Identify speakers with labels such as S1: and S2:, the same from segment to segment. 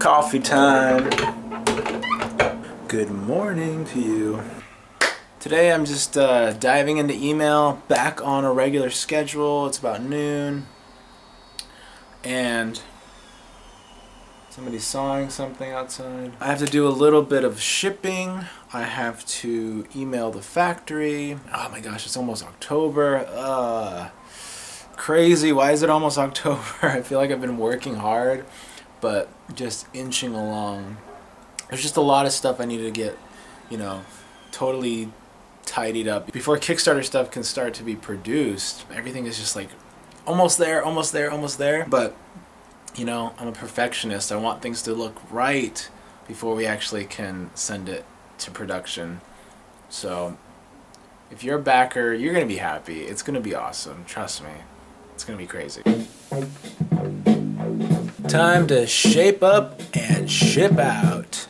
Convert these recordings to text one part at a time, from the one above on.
S1: Coffee time. Good morning to you. Today I'm just diving into email, back on a regular schedule. It's about noon. And somebody's sawing something outside. I have to do a little bit of shipping. I have to email the factory. Oh my gosh, it's almost October. Crazy. Why is it almost October? I feel like I've been working hard, but just inching along. There's just a lot of stuff I need to get, you know, totally tidied up before Kickstarter stuff can start to be produced. Everything is just like almost there, almost there, almost there. But, you know, I'm a perfectionist. I want things to look right before we actually can send it to production. So if you're a backer, you're going to be happy. It's going to be awesome. Trust me. It's going to be crazy. Time to shape up and ship out.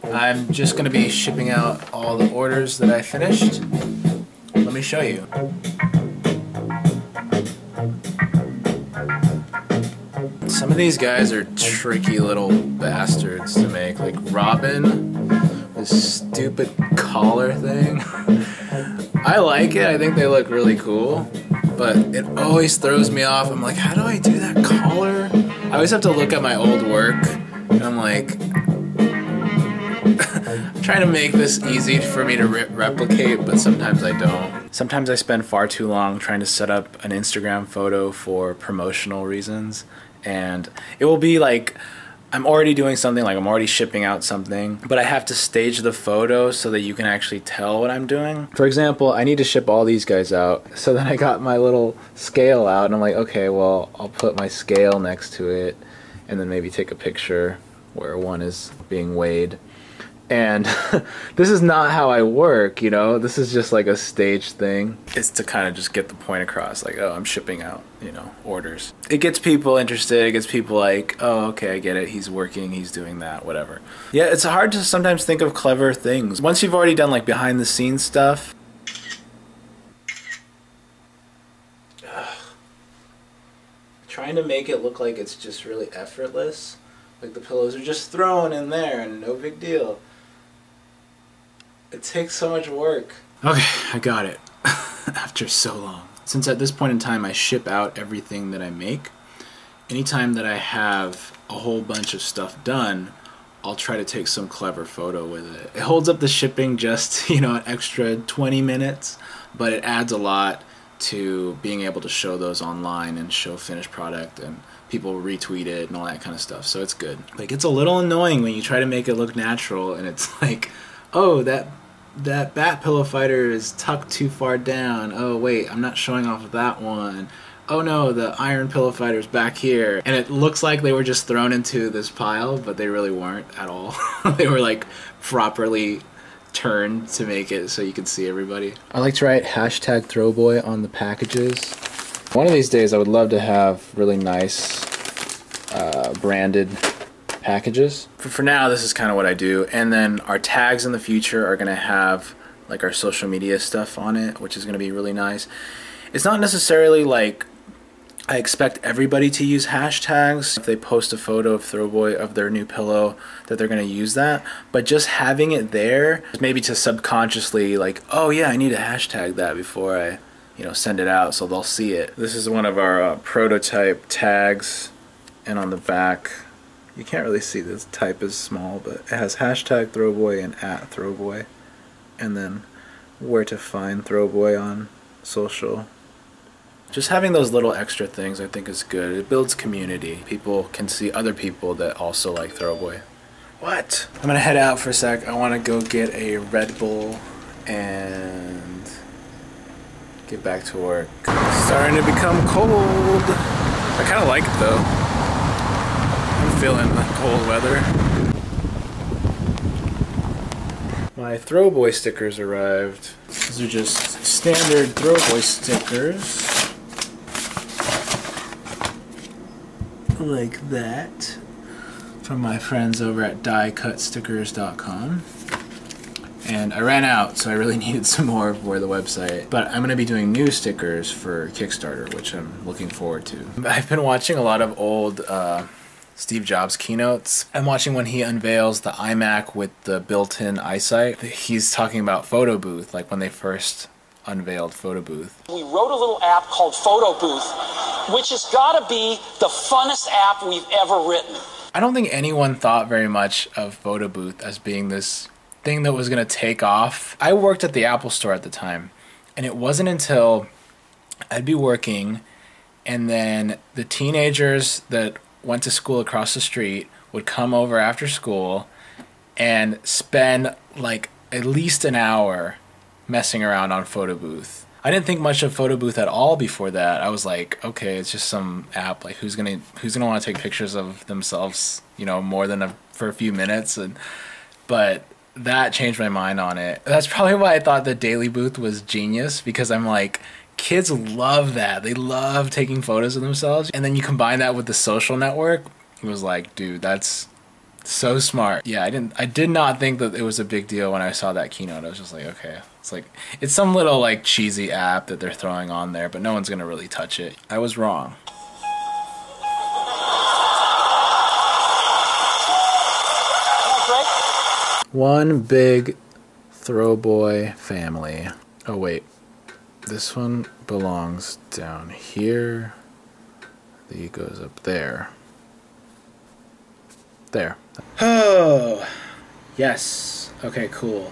S1: I'm just going to be shipping out all the orders that I finished. Let me show you. Some of these guys are tricky little bastards to make. Like Robin, this stupid collar thing. I like it. I think they look really cool. But it always throws me off. I'm like, how do I do that collar? I always have to look at my old work, and I'm like, I'm trying to make this easy for me to replicate, but sometimes I don't. Sometimes I spend far too long trying to set up an Instagram photo for promotional reasons, and it will be like, I'm already doing something, like I'm already shipping out something, but I have to stage the photo so that you can actually tell what I'm doing. For example, I need to ship all these guys out. So then I got my little scale out and I'm like, okay, well, I'll put my scale next to it and then maybe take a picture where one is being weighed. And this is not how I work, you know? This is just like a staged thing. It's to kind of just get the point across, like, oh, I'm shipping out, you know, orders. It gets people interested. It gets people like, oh, okay, I get it. He's working, he's doing that, whatever. Yeah, it's hard to sometimes think of clever things. Once you've already done like behind the scenes stuff, trying to make it look like it's just really effortless. Like the pillows are just thrown in there and no big deal. It takes so much work. Okay, I got it. After so long. Since at this point in time I ship out everything that I make, anytime that I have a whole bunch of stuff done, I'll try to take some clever photo with it. It holds up the shipping just, you know, an extra 20 minutes, but it adds a lot to being able to show those online and show finished product and people retweet it and all that kind of stuff. So it's good. Like, it's a little annoying when you try to make it look natural and it's like, oh, that bat pillow fighter is tucked too far down. Oh wait, I'm not showing off that one. Oh no, the iron pillow fighter's back here. And it looks like they were just thrown into this pile, but they really weren't at all. They were like properly turned to make it so you could see everybody. I like to write hashtag Throwboy on the packages. One of these days I would love to have really nice branded packages. For now, this is kind of what I do, and then our tags in the future are going to have like our social media stuff on it, which is going to be really nice. It's not necessarily like I expect everybody to use hashtags if they post a photo of Throwboy of their new pillow, that they're going to use that, but just having it there, maybe to subconsciously like, oh yeah, I need to hashtag that before I, you know, send it out so they'll see it. This is one of our prototype tags, and on the back, you can't really see, this type is small, but it has hashtag Throwboy and @Throwboy, and then where to find Throwboy on social. Just having those little extra things I think is good. It builds community. People can see other people that also like Throwboy. What? I'm gonna head out for a sec. I wanna go get a Red Bull and get back to work. It's starting to become cold. I kinda like it though. I'm feeling the cold weather. My Throwboy stickers arrived. These are just standard Throwboy stickers. Like that. From my friends over at diecutstickers.com. And I ran out, so I really needed some more for the website. But I'm going to be doing new stickers for Kickstarter, which I'm looking forward to. I've been watching a lot of old Steve Jobs keynotes. I'm watching when he unveils the iMac with the built-in eyesight. He's talking about Photo Booth, like when they first unveiled Photo Booth.
S2: We wrote a little app called Photo Booth, which has got to be the funnest app we've ever written.
S1: I don't think anyone thought very much of Photo Booth as being this thing that was going to take off. I worked at the Apple Store at the time, and it wasn't until I'd be working and then the teenagers that went to school across the street would come over after school and spend like at least an hour messing around on Photo Booth. I didn't think much of Photo Booth at all before that. I was like, okay, it's just some app. Like, who's gonna want to take pictures of themselves, you know, more than for a few minutes? But that changed my mind on it. That's probably why I thought the Daily Booth was genius, because I'm like, kids love that. They love taking photos of themselves. And then you combine that with the social network. It was like, dude, that's so smart. Yeah, I did not think that it was a big deal when I saw that keynote. I was just like, okay. It's like, it's some little like cheesy app that they're throwing on there, but no one's gonna really touch it. I was wrong. One big Throwboy family. Oh wait. This one belongs down here. The goes up there. There. Oh, yes. Okay, cool.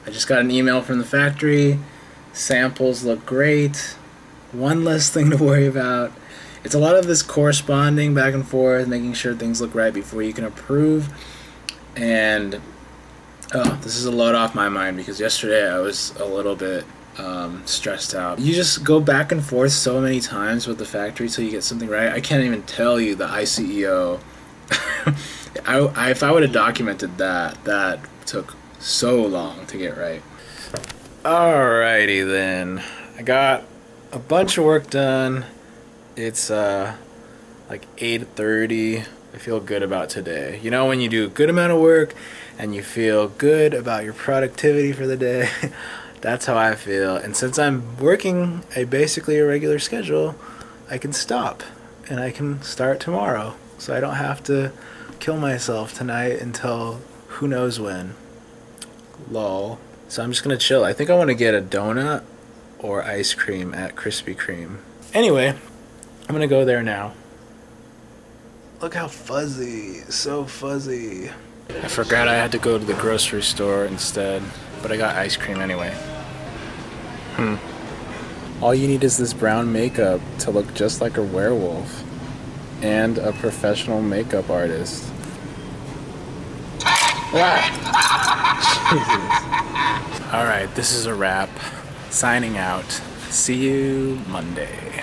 S1: I just got an email from the factory. Samples look great. One less thing to worry about. It's a lot of this corresponding back and forth, making sure things look right before you can approve. And, oh, this is a load off my mind because yesterday I was a little bit stressed out. You just go back and forth so many times with the factory till you get something right. I can't even tell you the ICEO. If I would have documented that took so long to get right. Alrighty then. I got a bunch of work done. It's like 8:30. I feel good about today. You know, when you do a good amount of work and you feel good about your productivity for the day, that's how I feel. And since I'm working basically a regular schedule, I can stop and I can start tomorrow. So I don't have to kill myself tonight until who knows when. Lol. So I'm just gonna chill. I think I want to get a donut or ice cream at Krispy Kreme. Anyway, I'm gonna go there now. Look how fuzzy, so fuzzy. I forgot I had to go to the grocery store instead, but I got ice cream anyway. All you need is this brown makeup to look just like a werewolf and a professional makeup artist. Jesus. Alright, this is a wrap. Signing out. See you Monday.